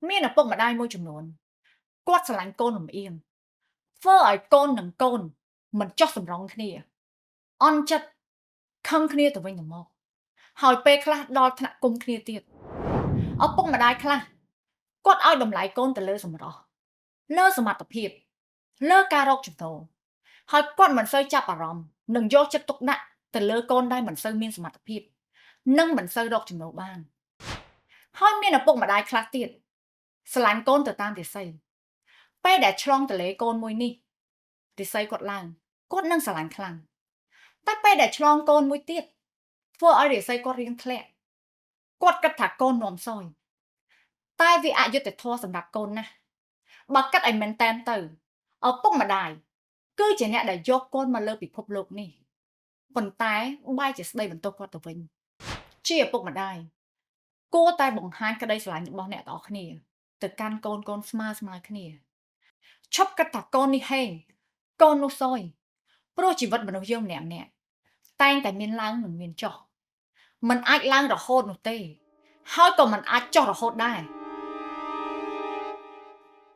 មានឪពុកម្ដាយមួយចំនួនគាត់ស្រឡាញ់កូនលំអៀងធ្វើឲ្យកូននិងកូនមិនចុះសម្រុងគ្នាអន់ចិត្តខឹងគ្នាទៅវិញទៅមកហើយពេលខ្លះដល់ថ្នាក់គុំគ្នាទៀតឪពុកម្ដាយខ្លះគាត់ឲ្យតម្លៃកូនទៅលើសម្រស់លើសមត្ថភាពលើការរកចំណូលហើយគាត់មិនសូវចាប់អារម្មណ៍និងយកចិត្តទុកដាក់ទៅលើកូនដែលមិនសូវមានសមត្ថភាពនិងមិនសូវរកចំណូលបានហើយមានឪពុកម្ដាយខ្លះទៀតស្រឡាញ់កូនទៅតាមរាសីពេលដែលឆ្លងទលេកូនមួយនេះរាសីគាត់ឡើងគាត់នឹងស្រឡាញ់ខ្លាំងតែពេលដែលឆ្លងកូនមួយទៀតធ្វើឲ្យរាសីគាត់រៀងធ្លាក់គាត់គិតថាកូននាំសយតែវាអយុត្តិធម៌សម្រាប់កូនណាស់បើគិតឲ្យមែនតែនទៅឪពុកម្ដាយគឺជាអ្នកដែលយកកូនមកលើពិភពលោកនេះប៉ុន្តែបែរជាស្ដីបន្ទោសគាត់ទៅវិញជាឪពុកម្ដាយគួរតែបង្ហាញក្តីស្រឡាញ់របស់អ្នកទាំងអស់គ្នាទៅកាន់កូនស្មើគ្នាឈប់គិតថាកូននេះហេងកូននោះសយព្រោះជីវិតមនុស្សយើងម្នាក់ៗតែងតែមានឡើងនិងមានចុះមិនអាចឡើងរហូតនោះទេហើយក៏មិនអាចចុះរហូតដែរ